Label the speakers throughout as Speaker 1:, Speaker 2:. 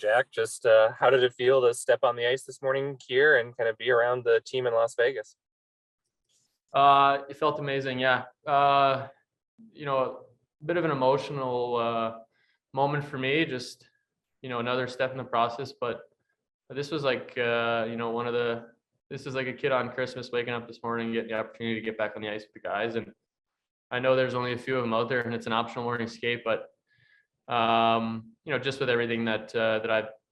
Speaker 1: Jack. Just how did it feel to step on the ice this morning here and kind of be around the team in Las Vegas?
Speaker 2: It felt amazing. Yeah. A bit of an emotional moment for me, just, another step in the process. But this was like, this is like a kid on Christmas waking up this morning, getting the opportunity to get back on the ice with the guys. And I know there's only a few of them out there and it's an optional morning skate, but, just with everything that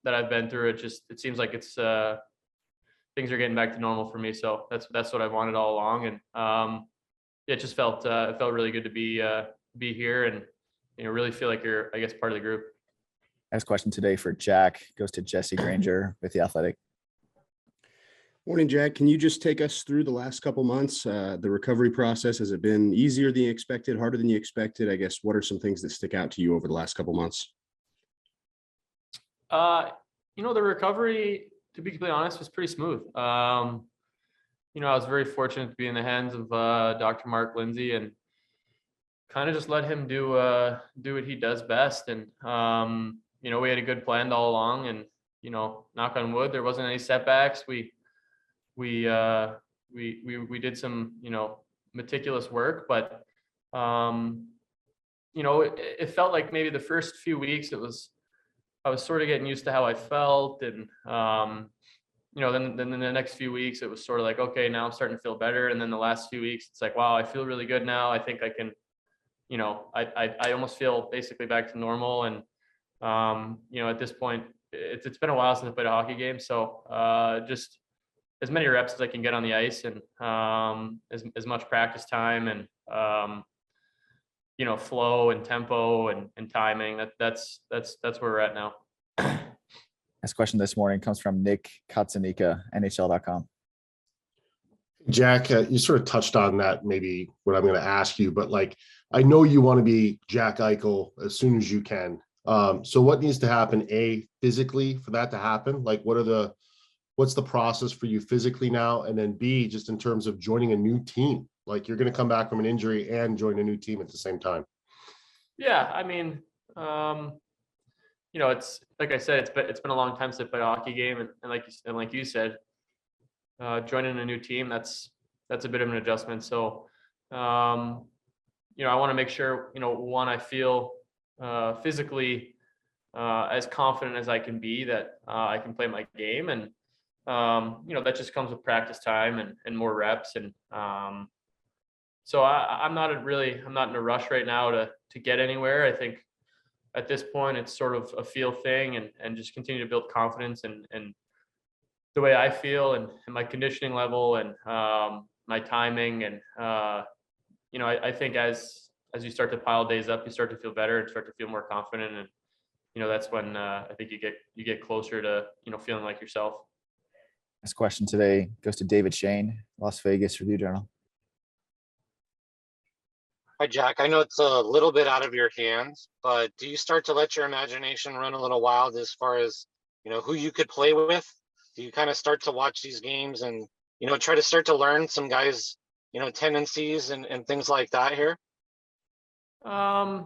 Speaker 2: I've been through, it seems like it's, things are getting back to normal for me. So that's what I wanted all along. And, it just felt really good to be here and, really feel like you're, I guess, part of the group.
Speaker 3: Next question today for Jack goes to Jesse Granger with The Athletic.
Speaker 4: Morning, Jack. Can you just take us through the last couple months? The recovery process, has it been easier than you expected, harder than you expected? I guess, what are some things that stick out to you over the last couple months?
Speaker 2: The recovery, to be completely honest, was pretty smooth. I was very fortunate to be in the hands of Dr. Mark Lindsay and kind of just let him do what he does best. And, we had a good plan all along and, knock on wood, there wasn't any setbacks. We did some, meticulous work, but, it felt like maybe the first few weeks I was sort of getting used to how I felt. And, then in the next few weeks, it was sort of like, okay, now I'm starting to feel better. And then the last few weeks, it's like, wow, I feel really good now. I think I can, I almost feel basically back to normal. And, at this point, it's been a while since I played a hockey game. So just as many reps as I can get on the ice and as much practice time and, flow and tempo and timing. That's where we're at now.
Speaker 3: Next question this morning comes from Nick Katsunika, NHL.com.
Speaker 5: Jack, you sort of touched on that, maybe what I'm going to ask you, but I know you want to be Jack Eichel as soon as you can. So what needs to happen, A, physically for that to happen? What's the process for you physically now? And then B, just in terms of joining a new team, you're going to come back from an injury and join a new team at the same time.
Speaker 2: Yeah. I mean, it's like I said, it's been a long time since I played a hockey game. And like you said, joining a new team, that's a bit of an adjustment. So, I want to make sure, one, I feel physically as confident as I can be that I can play my game. And, that just comes with practice time and more reps. And so I'm not in a rush right now to get anywhere. I think at this point it's sort of a feel thing and just continue to build confidence and the way I feel and my conditioning level and my timing. And, I think as you start to pile days up, you start to feel better and start to feel more confident. And, that's when I think you get closer to, feeling like yourself.
Speaker 3: Next question today goes to David Shane, Las Vegas Review-Journal.
Speaker 6: Hi, Jack. I know it's a little bit out of your hands, but do you start to let your imagination run a little wild as far as, who you could play with? Do you kind of start to watch these games and, try to start to learn some guys, tendencies and things like that here?
Speaker 2: I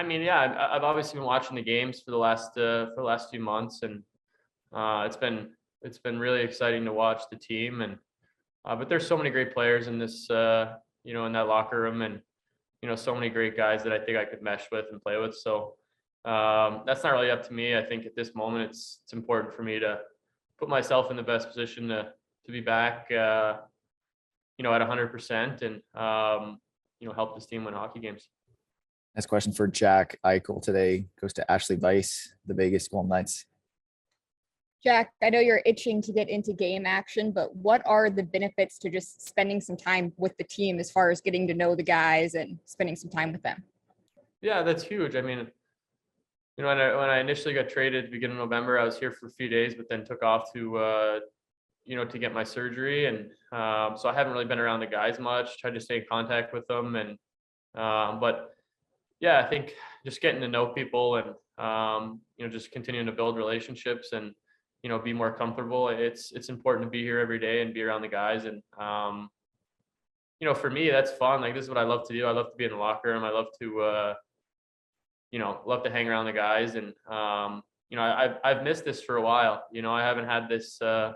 Speaker 2: mean, yeah, I've obviously been watching the games for the last few months, and it's been really exciting to watch the team. And but there's so many great players in this, in that locker room, and so many great guys that I think I could mesh with and play with. So that's not really up to me. I think at this moment it's important for me to put myself in the best position to be back, at 100% and help this team win hockey games.
Speaker 3: Next question for Jack Eichel today goes to Ashley Weiss, the Vegas Golden Knights.
Speaker 7: Jack, I know you're itching to get into game action, but what are the benefits to just spending some time with the team as far as getting to know the guys and spending some time with them?
Speaker 2: Yeah, that's huge. I mean, when I initially got traded at the beginning of November, I was here for a few days, but then took off to get my surgery. And so I haven't really been around the guys much, tried to stay in contact with them. And, but yeah, I think just getting to know people and, just continuing to build relationships and, be more comfortable. It's important to be here every day and be around the guys. And, for me, that's fun. This is what I love to do. I love to be in the locker room. I love to, love to hang around the guys. And, I've missed this for a while. I haven't had this, I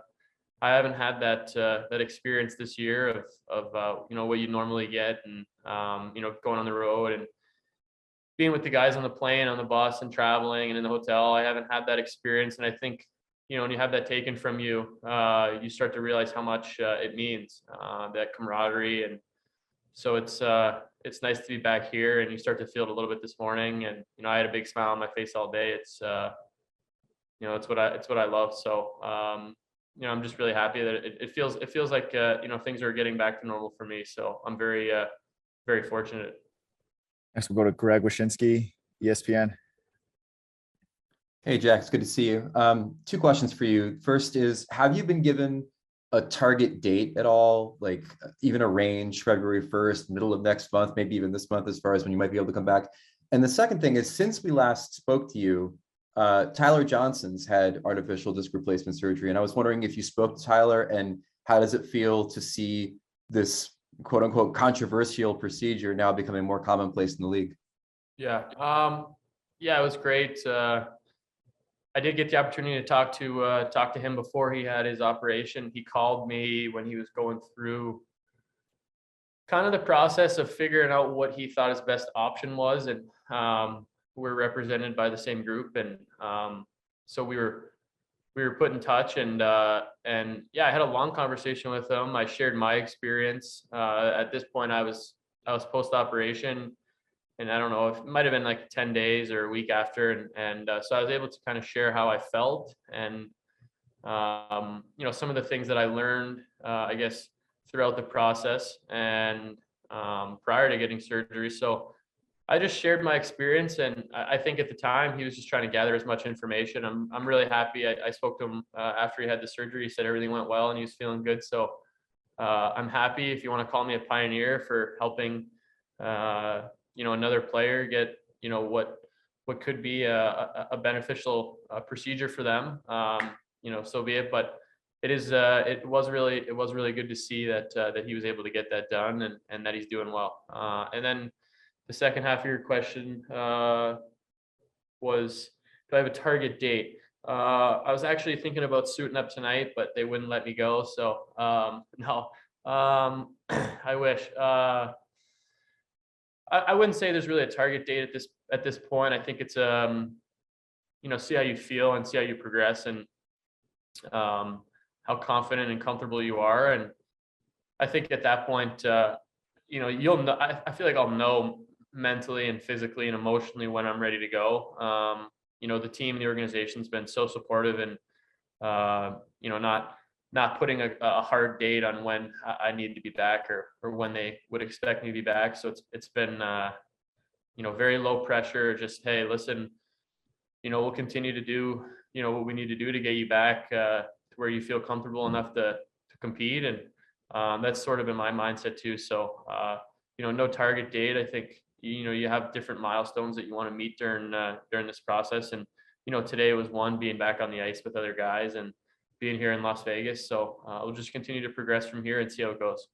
Speaker 2: haven't had that experience this year of what you normally get, and going on the road and being with the guys on the plane, on the bus, and traveling and in the hotel. I haven't had that experience, and I think when you have that taken from you, you start to realize how much it means, that camaraderie. And so it's nice to be back here, and you start to feel it a little bit this morning. And I had a big smile on my face all day. It's it's what I love. So I'm just really happy that it feels like things are getting back to normal for me. So I'm very very fortunate.
Speaker 3: Next, we'll go to Greg Wyshynski, ESPN.
Speaker 8: Hey, Jack, it's good to see you. 2 questions for you. First is, have you been given a target date at all, like even a range, February 1st, middle of next month, maybe even this month, as far as when you might be able to come back? And the second thing is, since we last spoke to you, Tyler Johnson's had artificial disc replacement surgery. And I was wondering if you spoke to Tyler, and how does it feel to see this quote unquote controversial procedure now becoming more commonplace in the league?
Speaker 2: Yeah. It was great. I did get the opportunity to talk to him before he had his operation. He called me when he was going through kind of the process of figuring out what he thought his best option was. And we're represented by the same group. And so we were put in touch, and I had a long conversation with him. I shared my experience. At this point, I was post-operation, and I don't know if it might've been like 10 days or a week after. And so I was able to kind of share how I felt, and some of the things that I learned, I guess, throughout the process and prior to getting surgery. So I just shared my experience, and I think at the time he was just trying to gather as much information. I'm really happy. I spoke to him after he had the surgery. He said everything went well and he was feeling good. So I'm happy, if you want to call me a pioneer, for helping another player get what could be a beneficial procedure for them. So be it. But it was really good to see that he was able to get that done, and that he's doing well. And then the second half of your question was, do I have a target date? I was actually thinking about suiting up tonight, but they wouldn't let me go. So no, I wish. I wouldn't say there's really a target date at this point. I think it's see how you feel and see how you progress, and how confident and comfortable you are. And I think at that point, you'll know. I feel like I'll know mentally and physically and emotionally when I'm ready to go. The team, the organization's been so supportive, and not putting a hard date on when I need to be back, or when they would expect me to be back. So it's been very low pressure. Just, hey, listen, we'll continue to do what we need to do to get you back to where you feel comfortable enough to compete. And that's sort of been my mindset too. So no target date. I think you have different milestones that you want to meet during this process. And today was one, being back on the ice with other guys and being here in Las Vegas. So we'll just continue to progress from here and see how it goes.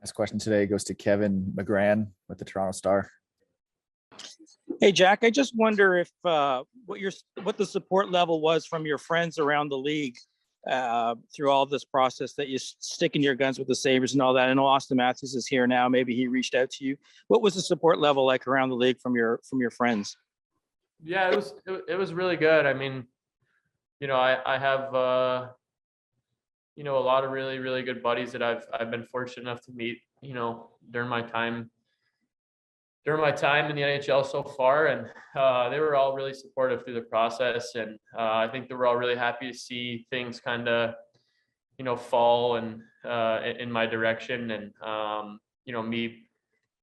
Speaker 3: This question today goes to Kevin McGran with the Toronto Star.
Speaker 9: Hey, Jack, I just wonder if what the support level was from your friends around the league through all this process, that you sticking your guns with the Sabres and all that. I know Austin Matthews is here now. Maybe he reached out to you. What was the support level like around the league from your friends?
Speaker 2: Yeah, it was really good. I mean, I have a lot of really, really good buddies that I've been fortunate enough to meet, during my time in the NHL so far. And they were all really supportive through the process. And I think they were all really happy to see things kind of, fall and in my direction. And, me,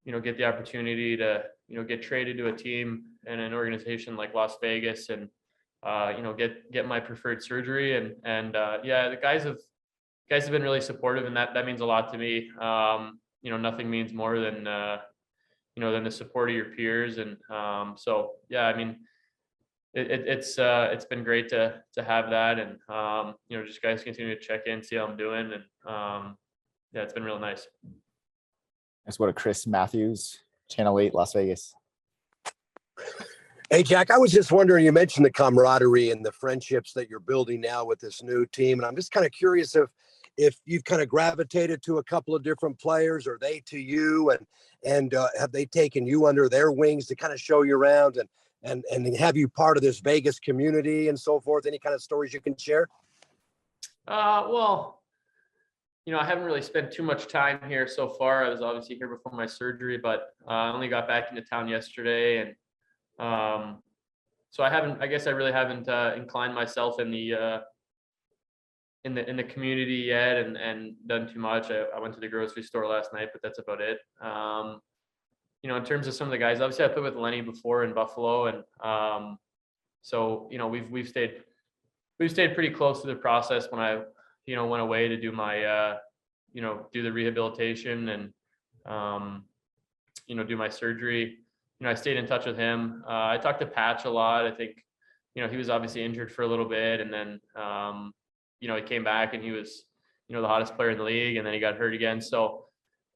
Speaker 2: get the opportunity to, get traded to a team and an organization like Las Vegas, and, get my preferred surgery. And the guys have been really supportive, and that means a lot to me. Nothing means more than the support of your peers. And so, yeah, I mean, it's been great to have that. And, just guys continue to check in, see how I'm doing. And it's been real nice.
Speaker 3: That's what a Chris Matthews, Channel 8, Las Vegas.
Speaker 10: Hey, Jack, I was just wondering, you mentioned the camaraderie and the friendships that you're building now with this new team. And I'm just kind of curious if you've kind of gravitated to a couple of different players, or they to you, and have they taken you under their wings to kind of show you around and have you part of this Vegas community and so forth? Any kind of stories you can share?
Speaker 2: Well, I haven't really spent too much time here so far. I was obviously here before my surgery, but I only got back into town yesterday, and so I guess I really haven't inclined myself in the community yet and done too much. I went to the grocery store last night, but that's about it. In terms of some of the guys, obviously I played with Lenny before in Buffalo, and so we've stayed pretty close to the process when I went away to do my do the rehabilitation and do my surgery. I stayed in touch with him. I talked to Patch a lot. I think he was obviously injured for a little bit, and then he came back and he was the hottest player in the league, and then he got hurt again. So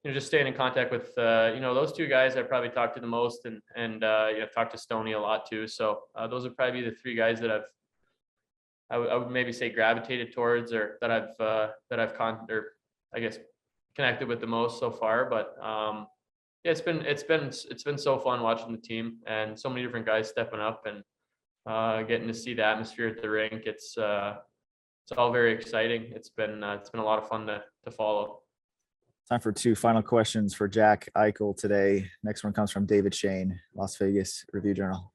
Speaker 2: just staying in contact with those two guys I probably talked to the most, and I've talked to Stoney a lot too. So those would probably be the three guys that I would maybe say gravitated towards, or that I've connected with the most so far. But yeah, it's been so fun watching the team and so many different guys stepping up and getting to see the atmosphere at the rink. It's all very exciting. It's been a lot of fun to follow.
Speaker 3: Time for two final questions for Jack Eichel today. Next one comes from David Shane, Las Vegas Review-Journal.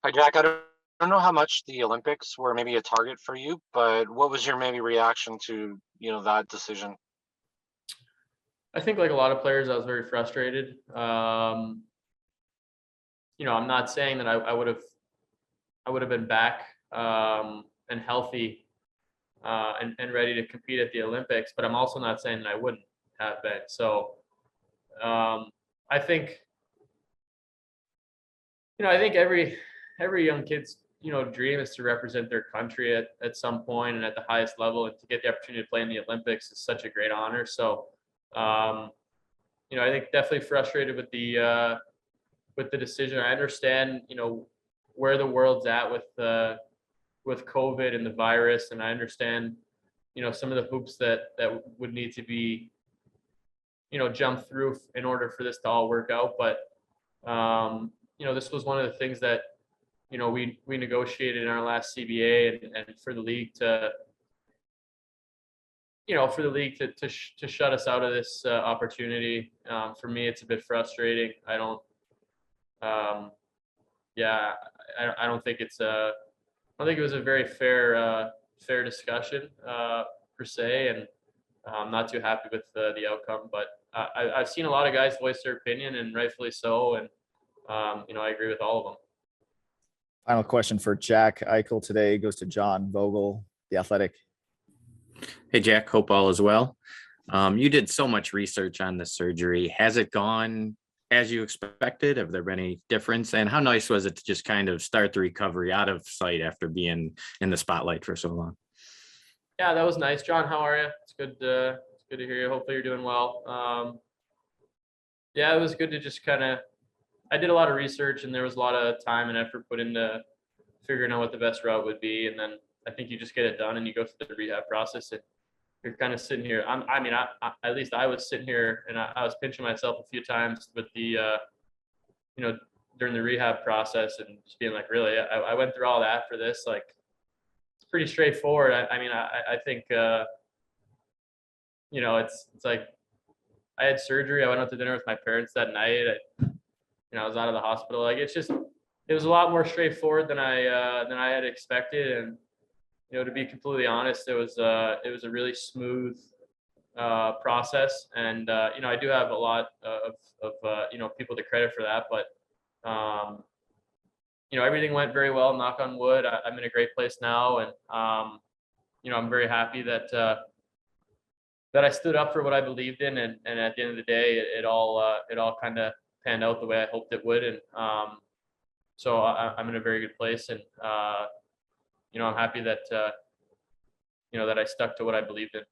Speaker 6: Hi, Jack. I don't know how much the Olympics were maybe a target for you, but what was your maybe reaction to that decision?
Speaker 2: I think like a lot of players, I was very frustrated. I'm not saying that I would have been back and healthy and ready to compete at the Olympics, but I'm also not saying that I wouldn't have been. So I think every young kid's dream is to represent their country at some point and at the highest level, and to get the opportunity to play in the Olympics is such a great honor. So I think definitely frustrated with the decision. I understand where the world's at with COVID and the virus, and I understand some of the hoops that would need to be jumped through in order for this to all work out. But this was one of the things that we negotiated in our last CBA, and for the league to to shut us out of this opportunity. For me, it's a bit frustrating. I don't think it was a very fair discussion per se, and I'm not too happy with the outcome. But I've seen a lot of guys voice their opinion, and rightfully so, and I agree with all of them.
Speaker 3: Final question for Jack Eichel today goes to John Vogel, The Athletic.
Speaker 11: Hey, Jack, hope all is well. You did so much research on the surgery. Has it gone as you expected? Have there been any difference? And how nice was it to just kind of start the recovery out of sight after being in the spotlight for so long?
Speaker 2: Yeah, that was nice. John, how are you? It's good to hear you. Hopefully you're doing well. Yeah, it was good to just I did a lot of research, and there was a lot of time and effort put into figuring out what the best route would be. And then I think you just get it done and you go through the rehab process, and you're kind of sitting here. At least I was sitting here, and I was pinching myself a few times with the, during the rehab process, and just being like, really, I went through all that for this. Like, it's pretty straightforward. I think, it's like, I had surgery. I went out to dinner with my parents that night. I was out of the hospital. Like, it was a lot more straightforward than I had expected. And, to be completely honest, it was a really smooth process. And, I do have a lot of people to credit for that, but, everything went very well, knock on wood. I'm in a great place now. And, I'm very happy that I stood up for what I believed in. And at the end of the day, it all kind of panned out the way I hoped it would. And so I'm in a very good place. And, I'm happy that, that I stuck to what I believed in.